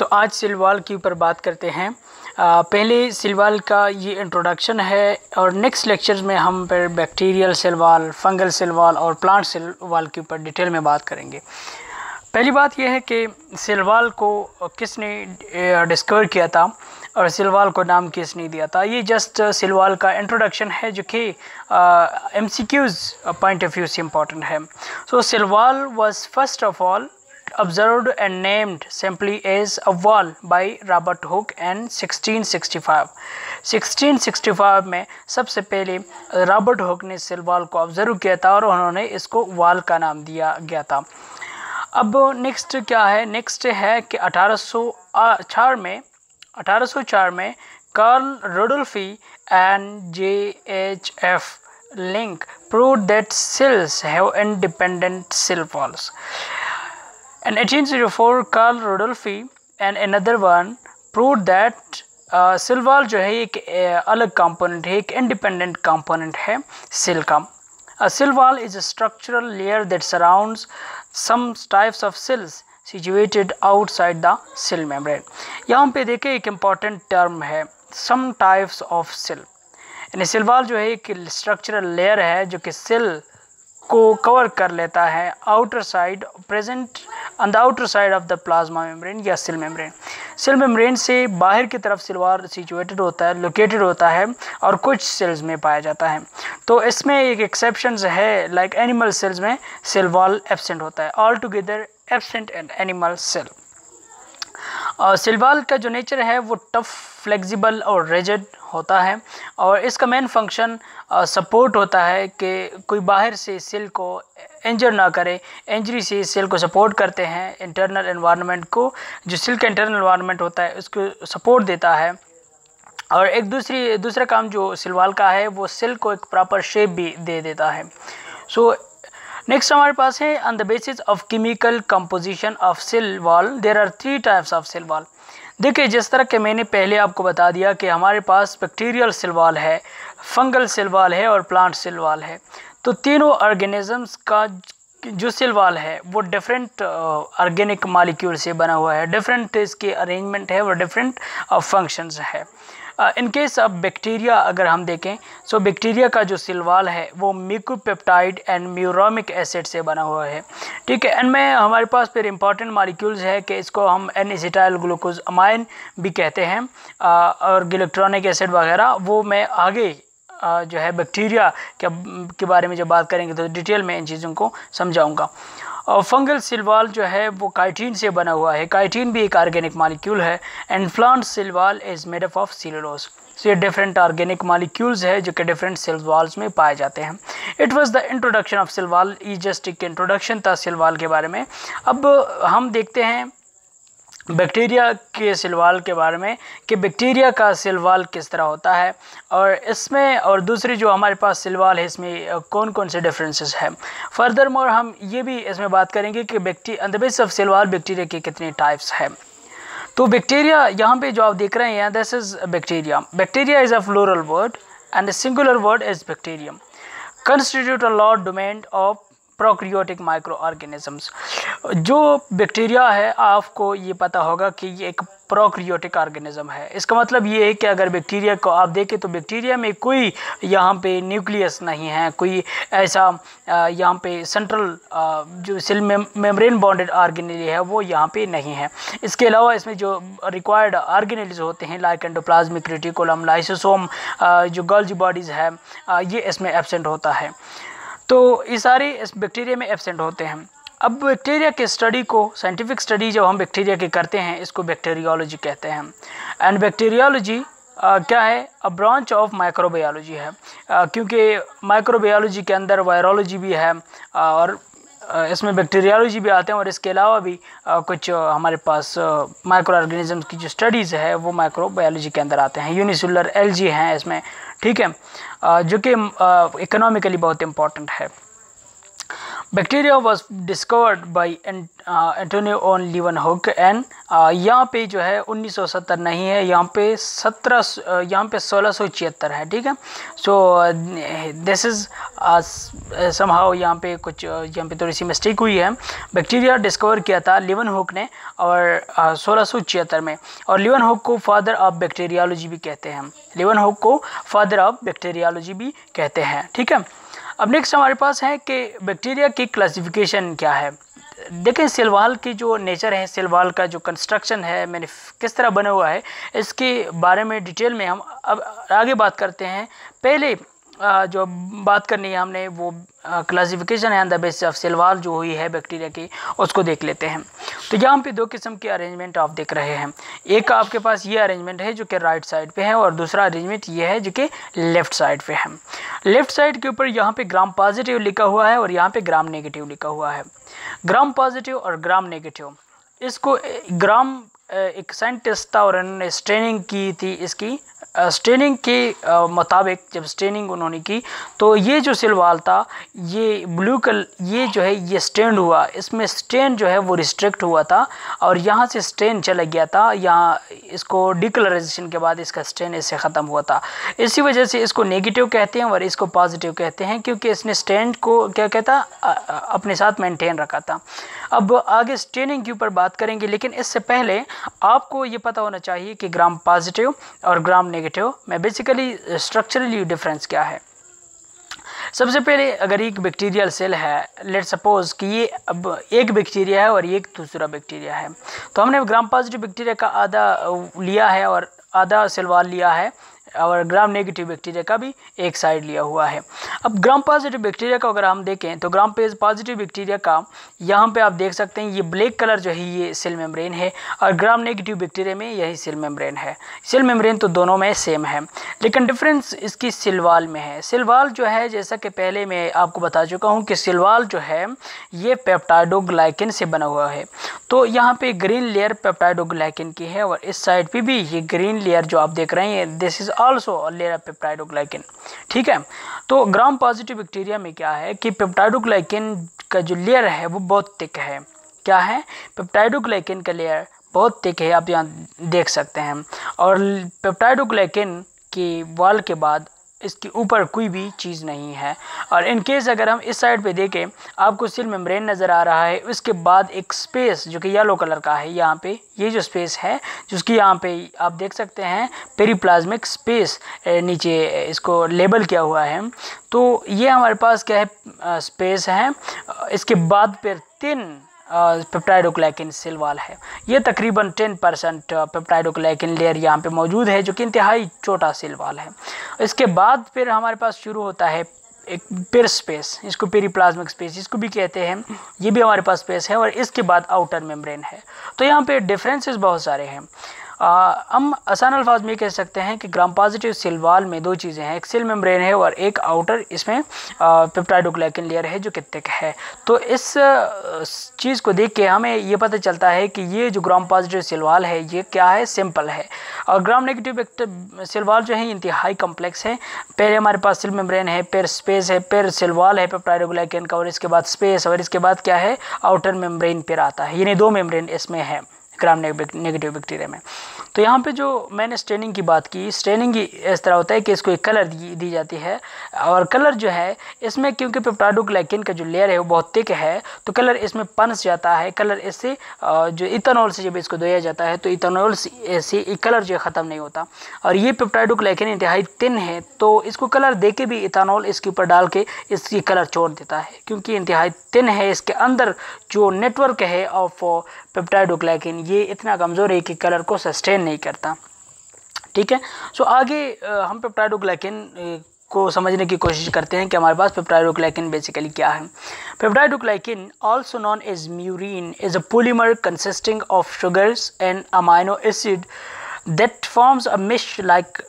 आज cell wall के ऊपर बात करते हैं। पहले सेल वॉल का ये इंट्रोडक्शन है और नेक्स्ट लेक्चर्स में हम फिर bacterial cell wall, fungal cell wall और प्लांट सेल वॉल के ऊपर डिटेल में बात करेंगे। पहली बात यह है कि सेल वॉल को किसने डिस्कवर किया था और सेल वॉल को नाम किसने दिया था। ये जस्ट सेल वॉल का इंट्रोडक्शन है जो कि MCQs पॉइंट ऑफ व्यू से इम्पॉर्टेंट है। Cell wall was first of all observed and named simply as a wall by Robert Hooke in 1665। 1665 में सबसे पहले रॉबर्ट हुक ने सेल वॉल को ऑब्जर्व किया था और उन्होंने इसको वॉल का नाम दिया गया था। अब नेक्स्ट क्या है, नेक्स्ट है कि 1804 में Karl Rudolphi and JHF Link proved that cells have independent cell walls. In 1804, Carl Rudolphi and another one proved that cell wall जो है एक अलग कंपोनेंट है, एक इंडिपेंडेंट कंपोनेंट है सेल का। Cell wall is a structural layer that surrounds some types of cells situated outside the cell membrane. यहाँ पे देखिए एक इम्पॉर्टेंट टर्म है, सम टाइप्स ऑफ सेल। यानी सेल वॉल जो है एक स्ट्रक्चरल लेयर है जो कि सेल को कवर कर लेता है outer side, present on the outer side of the plasma membrane या सेल मेम्ब्रेन। सेल मेम्ब्रेन से बाहर की तरफ सेल वॉल सिचुएटेड होता है, लोकेटेड होता है और कुछ सेल्स में पाया जाता है। तो इसमें एक एक्सेप्शंस है, लाइक एनिमल सेल्स में सेल वॉल एब्सेंट होता है, all together absent in animal cell. Cell wall का जो नेचर है वो टफ, फ्लेक्सिबल और रिजिड होता है और इसका मेन फंक्शन सपोर्ट होता है कि कोई बाहर से सेल को इंजर ना करे। इंजरी से सेल को सपोर्ट करते हैं, इंटरनल एनवायरनमेंट को, जो सेल का इंटरनल एनवायरनमेंट होता है उसको सपोर्ट देता है। और एक दूसरा काम जो सेल वॉल का है वो सेल को एक प्रॉपर शेप भी दे देता है। नेक्स्ट हमारे पास है on the basis of chemical composition of cell wall there are 3 types of cell wall. देखिए जिस तरह के मैंने पहले आपको बता दिया कि हमारे पास बैक्टीरियल सेल वॉल है, फंगल सेल वॉल है और प्लांट सेल वॉल है। तो तीनों ऑर्गेनिजम्स का जो सेल वॉल है वो डिफरेंट ऑर्गेनिक मॉलिक्यूल से बना हुआ है, डिफरेंट इसके अरेंजमेंट है और डिफरेंट फंक्शंस है। इन केस ऑफ बैक्टीरिया अगर हम देखें तो बैक्टीरिया का जो सेल वॉल है वो म्यूकोपेप्टाइड एंड म्यूरामिक एसिड से बना हुआ है, ठीक है। इनमें हमारे पास फिर इंपॉर्टेंट मॉलिक्यूल्स है कि इसको हम N-एसिटाइल ग्लूकोज अमाइन भी कहते हैं और गिलैक्ट्रॉनिक एसिड वगैरह, वो मैं आगे जो है बैक्टीरिया के बारे में जब बात करेंगे तो डिटेल में इन चीज़ों को समझाऊंगा। और फंगल सेल वॉल जो है वो काइटिन से बना हुआ है, काइटिन भी एक ऑर्गेनिक मॉलिक्यूल है। And plant cell wall is made up of cellulose. ये डिफरेंट ऑर्गेनिक मॉलिक्यूल्स है जो कि डिफरेंट सेल वॉल्स में पाए जाते हैं। It was the introduction of cell wall, ये जस्ट एक इंट्रोडक्शन था सेल वॉल के बारे में। अब हम देखते हैं बैक्टीरिया के सेल वॉल के बारे में कि बैक्टीरिया का सेल वॉल किस तरह होता है और इसमें और दूसरी जो हमारे पास सेल वॉल है इसमें कौन कौन से डिफरेंसेस हैं। फर्दर मोर हम ये भी इसमें बात करेंगे कि on the basis of cell wall bacteria के कितने टाइप्स हैं। तो बैक्टीरिया यहाँ पे जो आप देख रहे हैं, this is bacteria. Bacteria is a plural word and the singular word is bacterium, constitute a large domain of prokaryotic microorganisms. जो बैक्टीरिया है आपको ये पता होगा कि ये एक प्रोकैरियोटिक ऑर्गेनिज्म है। इसका मतलब ये है कि अगर बैक्टीरिया को आप देखें तो बैक्टीरिया में कोई यहाँ पे न्यूक्लियस नहीं है, कोई ऐसा यहाँ पे सेंट्रल जो सेल मेम्ब्रेन बॉन्डेड ऑर्गेनेल है वो यहाँ पे नहीं है। इसके अलावा इसमें जो रिक्वायर्ड ऑर्गेनेल्स होते हैं लाइक एंडोप्लाज्मिक रेटिकुलम, लाइसोसोम, जो गोल्जी बॉडीज़ है, ये इसमें एब्सेंट होता है। तो ये सारे इस बैक्टीरिया में एब्सेंट होते हैं। अब बैक्टीरिया के स्टडी को, साइंटिफिक स्टडी जब हम बैक्टीरिया की करते हैं इसको बैक्टीरियोलॉजी कहते हैं। एंड बैक्टीरियोलॉजी क्या है, अ ब्रांच ऑफ माइक्रोबायोलॉजी है, क्योंकि माइक्रोबायोलॉजी के अंदर वायरोलॉजी भी है और इसमें बैक्टीरियोलॉजी भी आते हैं और इसके अलावा भी कुछ हमारे पास माइक्रो ऑर्गेनिजम्स की जो स्टडीज़ है वो माइक्रोबायोलॉजी के अंदर आते हैं। यूनिसेलुलर एल्गी हैं इसमें, ठीक है, जो कि इकोनॉमिकली बहुत इम्पॉर्टेंट है। Bacteria was discovered by Antonio van Leeuwenhoek and यहाँ पे जो है 1970 नहीं है, यहाँ पे 1676 है, ठीक है। सो दिस इज़ समहाउ यहाँ पे कुछ यहाँ पे थोड़ी सी मिस्टेक हुई है। बैक्टीरिया डिस्कवर किया था लीवनहुक ने और 1676 में, और लीवनहुक को फादर ऑफ बैक्टीरियोलॉजी भी कहते हैं, लीवनहुक को फादर ऑफ बैक्टीरियोलॉजी भी कहते हैं, ठीक है। अब नेक्स्ट हमारे पास है कि बैक्टीरिया की क्लासिफिकेशन क्या है। देखें सेल वॉल की जो नेचर है, सेल वॉल का जो कंस्ट्रक्शन है, मैंने किस तरह बना हुआ है, इसके बारे में डिटेल में हम अब आगे बात करते हैं। पहले जो बात करनी है हमने वो क्लासिफिकेशन है on the basis of cell wall जो हुई है बैक्टीरिया की, उसको देख लेते हैं। तो यहाँ पे दो किस्म के अरेंजमेंट आप देख रहे हैं। एक आपके पास ये अरेंजमेंट है जो कि राइट साइड पे है, और दूसरा अरेंजमेंट ये है जो कि लेफ़्ट साइड पे है। लेफ़्ट साइड के ऊपर यहाँ पे ग्राम पॉजिटिव लिखा हुआ है और यहाँ पे ग्राम नेगेटिव लिखा हुआ है। ग्राम पॉजिटिव और ग्राम नेगेटिव, इसको ग्राम एक साइंटिस्ट था और उन्होंने स्ट्रेनिंग की थी। इसकी स्ट्रेनिंग के मुताबिक जब स्ट्रेनिंग उन्होंने की तो ये जो सेल वॉल था ये ब्लू कलर, ये जो है ये स्ट्रेन हुआ, इसमें स्ट्रेन जो है वो रिस्ट्रिक्ट हुआ था और यहाँ से स्ट्रेन चला गया था, यहाँ इसको डिकलराइजेशन के बाद इसका स्ट्रेन इससे ख़त्म हुआ था। इसी वजह से इसको नेगेटिव कहते हैं और इसको पॉजिटिव कहते हैं, क्योंकि इसने स्ट्रेन को क्या कहता अपने साथ मेंटेन रखा था। अब आगे स्ट्रेनिंग के ऊपर बात करेंगे, लेकिन इससे पहले आपको ये पता होना चाहिए कि ग्राम पॉजिटिव और ग्राम नेगेटिव में बेसिकली स्ट्रक्चरली डिफरेंस क्या है। सबसे पहले अगर एक बैक्टीरियल सेल है, लेट सपोज कि ये अब एक बैक्टीरिया है और एक दूसरा बैक्टीरिया है, तो हमने ग्राम पॉजिटिव बैक्टीरिया का आधा लिया है और आधा सेल वॉल लिया है, और ग्राम नेगेटिव बैक्टीरिया का भी एक साइड लिया हुआ है। अब ग्राम पॉजिटिव बैक्टीरिया का अगर हम देखें तो ग्राम पॉजिटिव बैक्टीरिया का यहाँ पे आप देख सकते हैं ये ब्लैक कलर जो है ये सेल मेम्ब्रेन है, और ग्राम नेगेटिव बैक्टीरिया में यही सेल मेम्ब्रेन है। सेल मेम्ब्रेन तो दोनों में सेम है, लेकिन डिफरेंस इसकी सेल वॉल में है। सेल वॉल जो है जैसा कि पहले मैं आपको बता चुका हूँ कि सेल वॉल जो है ये पेप्टाइडोग्लाइकेन से बना हुआ है। तो यहाँ पे ग्रीन लेयर पेप्टाइडोग्लाइकेन की है और इस साइड पे भी ये ग्रीन लेयर जो आप देख रहे हैं this is also layer of peptidoglycan, ठीक है। तो ग्राम पॉजिटिव बैक्टीरिया में क्या है कि पेप्टाइडोग्लाइकेन का जो लेयर है वो बहुत थिक है। क्या है? पेप्टाइडोग्लाइकेन का लेयर बहुत थिक है, आप यहाँ देख सकते हैं। और पेप्टाइडोग्लाइकेन की वॉल के बाद इसके ऊपर कोई भी चीज़ नहीं है। और इन केस अगर हम इस साइड पे देखें आपको सेल मेम्ब्रेन नज़र आ रहा है, उसके बाद एक स्पेस जो कि येलो कलर का है, यहाँ पे ये जो स्पेस है जिसकी यहाँ पे आप देख सकते हैं पेरिप्लाज्मिक स्पेस नीचे इसको लेबल किया हुआ है। तो ये हमारे पास क्या है स्पेस है। इसके बाद फिर 3 पेप्टाइडोग्लाइकेन सेल वॉल है। ये तकरीबन 10% पेप्टाइडोग्लाइकेन लेयर यहाँ पे मौजूद है जो कि इंतहाई छोटा सेल वॉल है। इसके बाद फिर हमारे पास शुरू होता है एक पेर स्पेस, इसको पेरिप्लाज्मिक स्पेस इसको भी कहते हैं, ये भी हमारे पास स्पेस है। और इसके बाद आउटर मेम्ब्रेन है। तो यहाँ पे डिफरेंसेस बहुत सारे हैं। हम आसान अल्फाज में कह सकते हैं कि ग्राम पॉजिटिव सेल वॉल में 2 चीज़ें हैं, एक सेल मेम्ब्रेन है और एक आउटर इसमें पेप्टाइडोग्लाइकेन लेयर है जो कि थिक है। तो इस चीज़ को देख के हमें ये पता चलता है कि ये जो ग्राम पॉजिटिव सेल वॉल है ये क्या है, सिंपल है। और ग्राम नेगेटिव सेल वॉल जो है इंतहाई कम्प्लेक्स है। पहले हमारे पास सेल मेम्ब्रेन है, फिर स्पेस है, फिर सेल वॉल है पेप्टाइडोग्लाइकेन का, और इसके बाद स्पेस, और इसके बाद क्या है आउटर मेम्ब्रेन फिर आता है। यानी 2 मेम्ब्रेन इसमें है ग्राम नेगेटिव बैक्टीरिया में। तो यहाँ पे जो मैंने स्ट्रेनिंग की बात की, स्ट्रेनिंग इस तरह होता है कि इसको एक कलर दी जाती है, और कलर जो है इसमें क्योंकि पेप्टाइडोग्लाइकेन का जो लेयर है वो बहुत थिक है तो कलर इसमें पनस जाता है। कलर इससे जो इथेनॉल से जब इसको धोया जाता है तो इथेनॉल से कलर जो है ख़त्म नहीं होता। और ये पेप्टाइडोग्लाइकेन इंतहाई थिन है तो इसको कलर दे के भी इथेनॉल इसके ऊपर डाल के इसकी कलर छोड़ देता है, क्योंकि इंतहाई थिन है। इसके अंदर जो नेटवर्क है ऑफ पेप्टाइडोग्लाइकेन ये इतना कमज़ोर है कि कलर को सस्टेन नहीं करता, ठीक है। सो आगे हम पेप्टाइडोग्लाइकेन को समझने की कोशिश करते हैं कि हमारे पास पेप्टाइडोग्लाइकेन बेसिकली क्या है। Peptidoglycan also known as murein is a polymer consisting of sugars and amino acid that forms a mesh like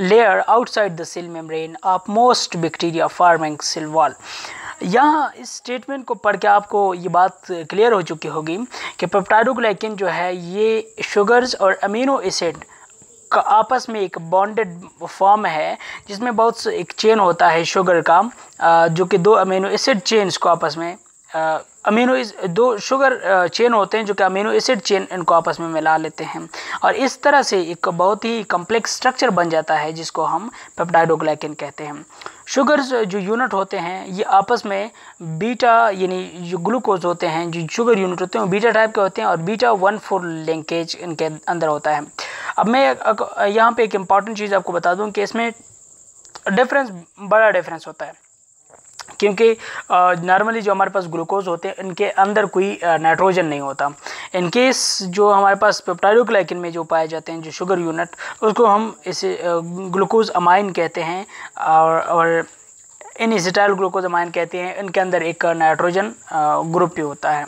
layer outside the cell membrane of most bacteria forming cell wall। यहाँ इस statement को पढ़ के आपको ये बात clear हो चुकी होगी कि पेप्टाइडोग्लाइकेन जो है ये शुगर्स और अमीनो एसिड आपस में एक बॉन्डेड फॉर्म है जिसमें बहुत से एक चेन होता है शुगर का, जो कि दो अमीनो एसिड चेन्स को आपस में दो शुगर चेन होते हैं जो कि अमीनो एसिड चेन इनको आपस में मिला लेते हैं और इस तरह से एक बहुत ही कम्प्लेक्स स्ट्रक्चर बन जाता है जिसको हम पेप्टाइडोग्लाइकेन कहते हैं। शुगर्स जो यूनिट होते हैं ये आपस में बीटा यानी जो ग्लूकोज होते हैं जो शुगर यूनिट होते हैं वो बीटा टाइप के होते हैं और बीटा 1,4 लिंकेज इनके अंदर होता है। अब मैं यहाँ पे एक इम्पॉर्टेंट चीज़ आपको बता दूँ कि इसमें बड़ा डिफरेंस होता है, क्योंकि नॉर्मली जो हमारे पास ग्लूकोज होते हैं इनके अंदर कोई नाइट्रोजन नहीं होता। इनकेस जो हमारे पास पेप्टाइडोग्लाइकेन में जो पाए जाते हैं जो शुगर यूनिट उसको हम इसे ग्लूकोज अमाइन कहते हैं और इन एसिटाइल ग्लूकोज अमाइन कहते हैं। इनके अंदर एक नाइट्रोजन ग्रुप भी होता है,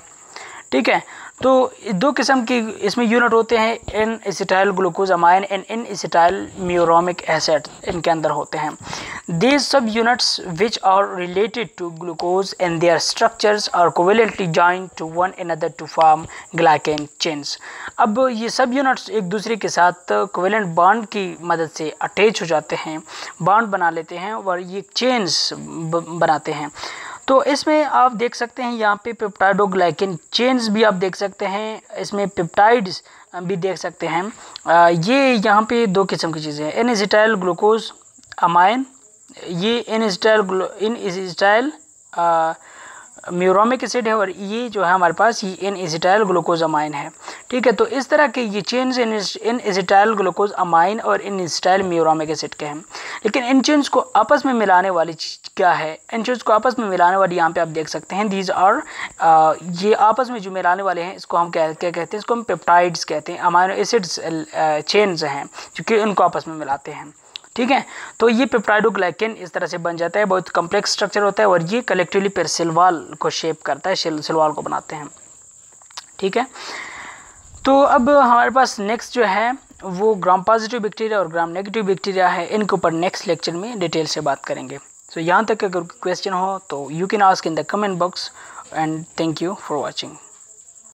ठीक है। तो दो किस्म की इसमें यूनिट होते हैं, N acetyl glucose amine and N acetyl muramic acid इनके अंदर होते हैं। These subunits which are related to glucose and their structures are covalently joined to one another to form glycan chains। अब ये सब यूनिट्स एक दूसरे के साथ कोवेलेंट बॉन्ड की मदद से अटैच हो जाते हैं, बॉन्ड बना लेते हैं और ये चेन्स बनाते हैं। तो इसमें आप देख सकते हैं यहाँ पे पेप्टाइडोग्लाइकेन चेन्स भी आप देख सकते हैं, इसमें पेप्टाइड्स भी देख सकते हैं। ये यहाँ पे दो किस्म की चीज़ें हैं, इन एसिटाइल ग्लूकोज अमाइन, ये इन एसिटाइल म्यूरोमिक एसिड है और ये जो है हमारे पास ये इन एसिटाइल ग्लूकोज अमाइन है, ठीक है। तो इस तरह के ये चेन्स इन एसिटाइल ग्लूकोज अमाइन और इन एसिटाइल म्यूरोमिक एसिड के हैं। लेकिन इन चेन्स को आपस में मिलाने वाली चीज़ क्या है? इन चेन्स को आपस में मिलाने वाली यहाँ पे आप देख सकते हैं दीज आर ये आपस में जो मिलाने वाले हैं इसको हम क्या कहते हैं? इसको हम पेप्टाइड्स कहते हैं। अमाइनो एसिड्स चेन्स हैं जो कि इनको आपस में मिलाते हैं, ठीक है। तो ये पेप्टाइडोग्लाइकेन इस तरह से बन जाता है, बहुत कम्प्लेक्स स्ट्रक्चर होता है और ये कलेक्टिवली फिर सेल वॉल को शेप करता है, सेल वॉल को बनाते हैं, ठीक है। तो अब हमारे पास नेक्स्ट जो है वो ग्राम पॉजिटिव बैक्टीरिया और ग्राम नेगेटिव बैक्टीरिया है, इनके ऊपर नेक्स्ट लेक्चर में डिटेल से बात करेंगे। तो यहाँ तक अगर क्वेश्चन हो तो you can ask in the comment box and thank you for watching.